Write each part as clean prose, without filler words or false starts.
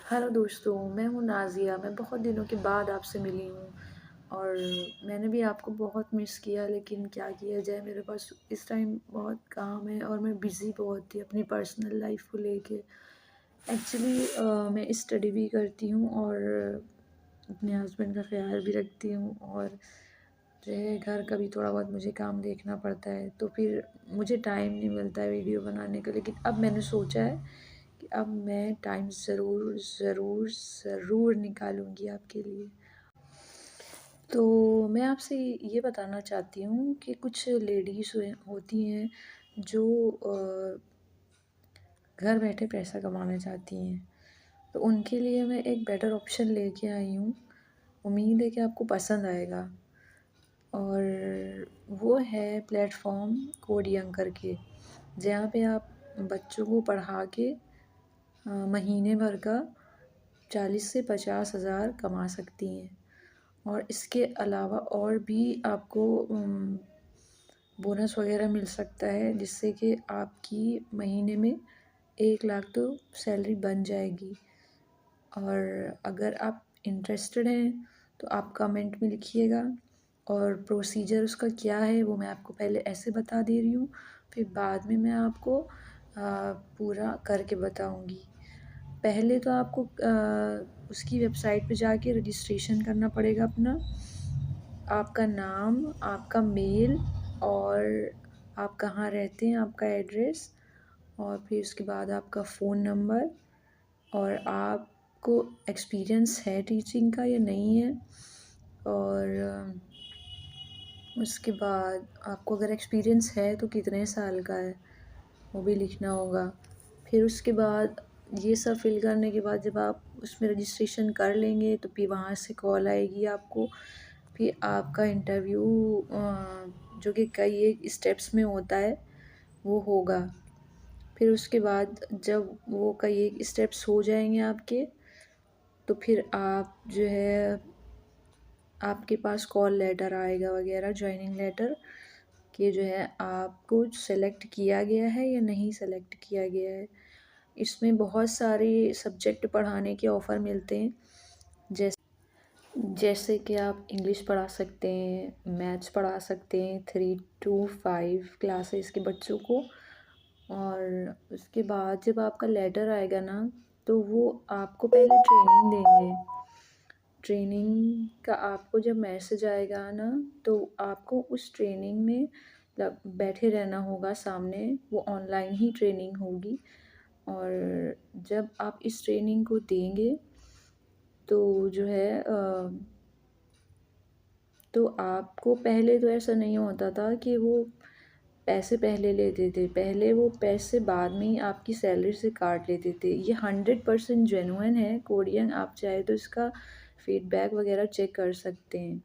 Hello दोस्तों, मैं हूँ नाज़िया। मैं बहुत दिनों के बाद आपसे मिली हूँ और मैंने भी आपको बहुत मिस किया, लेकिन क्या किया जाए, मेरे पास इस टाइम बहुत काम है और मैं बिज़ी बहुत थी अपनी पर्सनल लाइफ़ को लेके। एक्चुअली मैं स्टडी भी करती हूँ और अपने हस्बैंड का ख़्याल भी रखती हूँ और जो है घर का भी थोड़ा बहुत मुझे काम देखना पड़ता है, तो फिर मुझे टाइम नहीं मिलता है वीडियो बनाने का। लेकिन अब मैंने सोचा है कि अब मैं टाइम ज़रूर, ज़रूर, ज़रूर निकालूँगी आपके लिए। तो मैं आपसे ये बताना चाहती हूँ कि कुछ लेडीज़ होती हैं जो घर बैठे पैसा कमाना चाहती हैं, तो उनके लिए मैं एक बेटर ऑप्शन लेके आई हूँ। उम्मीद है कि आपको पसंद आएगा और वो है प्लेटफ़ॉर्म कोडियंग करके, जहाँ पे आप बच्चों को पढ़ा के महीने भर का 40 से 50 हज़ार कमा सकती हैं। और इसके अलावा और भी आपको बोनस वगैरह मिल सकता है, जिससे कि आपकी महीने में 1 लाख तो सैलरी बन जाएगी। और अगर आप इंटरेस्टेड हैं तो आप कमेंट में लिखिएगा और प्रोसीजर उसका क्या है वो मैं आपको पहले ऐसे बता दे रही हूँ, फिर बाद में मैं आपको पूरा करके बताऊँगी। पहले तो आपको उसकी वेबसाइट पे जाके रजिस्ट्रेशन करना पड़ेगा अपना, आपका नाम, आपका मेल और आप कहाँ रहते हैं, आपका एड्रेस और फिर उसके बाद आपका फ़ोन नंबर और आपको एक्सपीरियंस है टीचिंग का या नहीं है। और उसके बाद आपको अगर एक्सपीरियंस है तो कितने साल का है, वो भी लिखना होगा। फिर उसके बाद ये सब फिल करने के बाद जब आप उसमें रजिस्ट्रेशन कर लेंगे तो फिर वहाँ से कॉल आएगी आपको। फिर आपका इंटरव्यू जो कि कई एक स्टेप्स में होता है, वो होगा। फिर उसके बाद जब वो कई एक स्टेप्स हो जाएंगे आपके, तो फिर आप जो है आपके पास कॉल लेटर आएगा वगैरह, जॉइनिंग लेटर, कि जो है आपको सेलेक्ट किया गया है या नहीं सेलेक्ट किया गया है। इसमें बहुत सारे सब्जेक्ट पढ़ाने के ऑफ़र मिलते हैं, जैसे कि आप इंग्लिश पढ़ा सकते हैं, मैथ्स पढ़ा सकते हैं 3 टू 5 क्लासेस के बच्चों को। और उसके बाद जब आपका लेटर आएगा ना, तो वो आपको पहले ट्रेनिंग देंगे। ट्रेनिंग का आपको जब मैसेज आएगा ना, तो आपको उस ट्रेनिंग में बैठे रहना होगा सामने, वो ऑनलाइन ही ट्रेनिंग होगी। और जब आप इस ट्रेनिंग को देंगे तो जो है तो आपको पहले तो ऐसा नहीं होता था कि वो पैसे पहले लेते थे, पहले वो पैसे बाद में ही आपकी सैलरी से काट लेते थे। ये 100% जेन्युइन है कोडियन, आप चाहे तो इसका फीडबैक वगैरह चेक कर सकते हैं।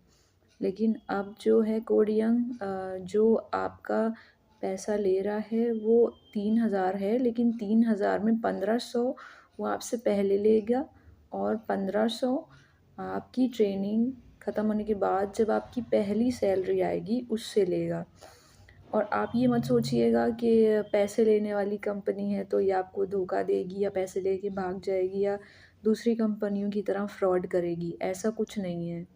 लेकिन अब जो है कोडियंग जो आपका पैसा ले रहा है वो 3,000 है, लेकिन 3,000 में 1,500 वो आपसे पहले लेगा और 1,500 आपकी ट्रेनिंग ख़त्म होने के बाद जब आपकी पहली सैलरी आएगी उससे लेगा। और आप ये मत सोचिएगा कि पैसे लेने वाली कंपनी है तो ये आपको धोखा देगी या पैसे लेके भाग जाएगी या दूसरी कंपनियों की तरह फ्रॉड करेगी, ऐसा कुछ नहीं है।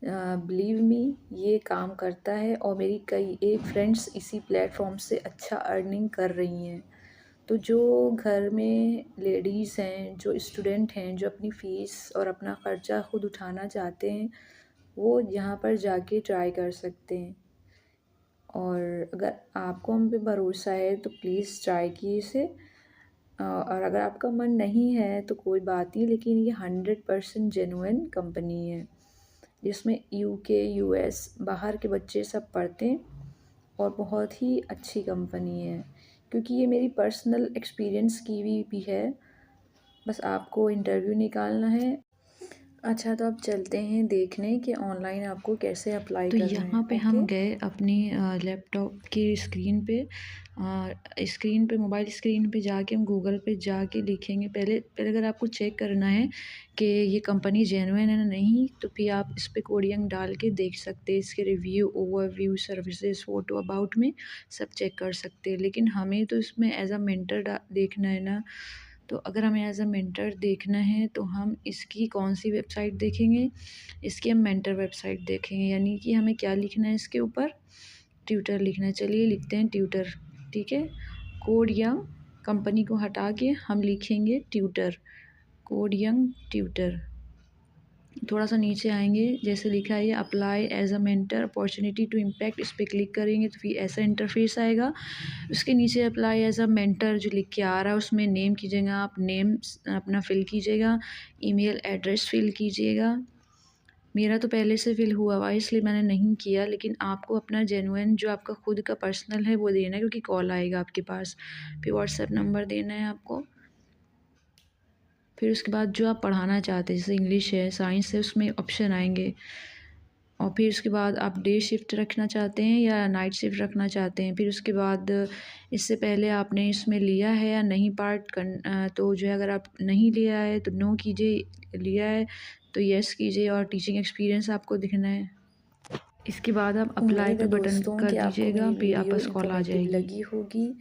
बिलीव मी, ये काम करता है और मेरी कई एक फ्रेंड्स इसी प्लेटफॉर्म से अच्छा अर्निंग कर रही हैं। तो जो घर में लेडीज़ हैं, जो स्टूडेंट हैं, जो अपनी फ़ीस और अपना ख़र्चा खुद उठाना चाहते हैं, वो यहाँ पर जाके ट्राई कर सकते हैं। और अगर आपको हम पे भरोसा है तो प्लीज़ ट्राई कीजिए इसे। और अगर आपका मन नहीं है तो कोई बात नहीं, लेकिन ये 100% जेन्युइन कंपनी है, जिसमें यूके, यूएस, बाहर के बच्चे सब पढ़ते हैं और बहुत ही अच्छी कंपनी है, क्योंकि ये मेरी पर्सनल एक्सपीरियंस की हुई भी है। बस आपको इंटरव्यू निकालना है। अच्छा, तो अब चलते हैं देखने कि ऑनलाइन आपको कैसे अप्लाई तो करना है। यहाँ पे हम ओके। गए अपनी लैपटॉप की स्क्रीन पे मोबाइल स्क्रीन पे जाके हम गूगल पे जाके लिखेंगे। पहले पहले अगर आपको चेक करना है कि ये कंपनी जेन्युइन है ना नहीं, तो फिर आप इस पे कोडिंग डाल के देख सकते हैं। इसके review, overview, services, photo, about में सब चेक कर सकते हैं। लेकिन हमें तो इसमें एज़ अ मेंटर देखना है ना, तो अगर हमें एज़ अ मेंटर देखना है तो हम इसकी कौन-सी वेबसाइट देखेंगे, इसकी हम मेंटर वेबसाइट देखेंगे, यानी कि हमें क्या लिखना है इसके ऊपर, ट्यूटर लिखना है। चलिए लिखते हैं ट्यूटर, ठीक है। कोड या कंपनी को हटा के हम लिखेंगे ट्यूटर, कोड यंग ट्यूटर। थोड़ा-सा नीचे आएँगे, जैसे लिखा है ये apply as a mentor opportunity to impact, इस पे क्लिक करेंगे तो फिर ऐसा इंटरफ़ेस आएगा। उसके नीचे अप्लाई एज़ अ मेंटर जो लिख के आ रहा है उसमें नेम कीजिएगा आप, नेम अपना फ़िल कीजिएगा, ईमेल एड्रेस फ़िल कीजिएगा। मेरा तो पहले से फ़िल हुआ हुआ है इसलिए मैंने नहीं किया, लेकिन आपको अपना जेन्युइन जो आपका खुद का पर्सनल है वो देना है, क्योंकि कॉल आएगा आपके पास। फिर व्हाट्सएप नंबर देना है आपको। फिर उसके बाद जो आप पढ़ाना चाहते हैं, जैसे इंग्लिश है, साइंस है, उसमें ऑप्शन आएँगे। और फिर उसके बाद आप डे शिफ्ट रखना चाहते हैं या नाइट शिफ्ट रखना चाहते हैं। फिर उसके बाद इससे पहले आपने इसमें लिया है या नहीं पार्ट तो जो है अगर आप नहीं लिया है तो नो कीजिए, लिया है तो येस कीजिए और टीचिंग एक्सपीरियंस आपको दिखना है। इसके बाद आप अप्लाई उम्मीद पे है बटन दोस्तों कर कि आपको दीजिएगा, मेरी फिर वीडियो आपस कॉल आ इन्फॉर्मेटिव जाएगी। लगी होगी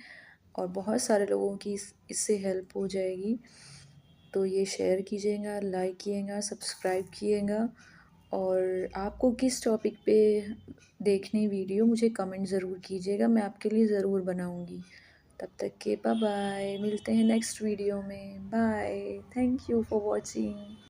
और बहुत सारे लोगों की इससे हेल्प हो जाएगी। तो ये शेयर कीजिएगा, लाइक कीजिएगा, सब्सक्राइब कीजिएगा और आपको किस टॉपिक पे देखनी वीडियो मुझे कमेंट ज़रूर कीजिएगा, मैं आपके लिए ज़रूर बनाऊँगी। तब तक के बाय बाय, मिलते हैं नेक्स्ट वीडियो में। Bye, thank you for watching.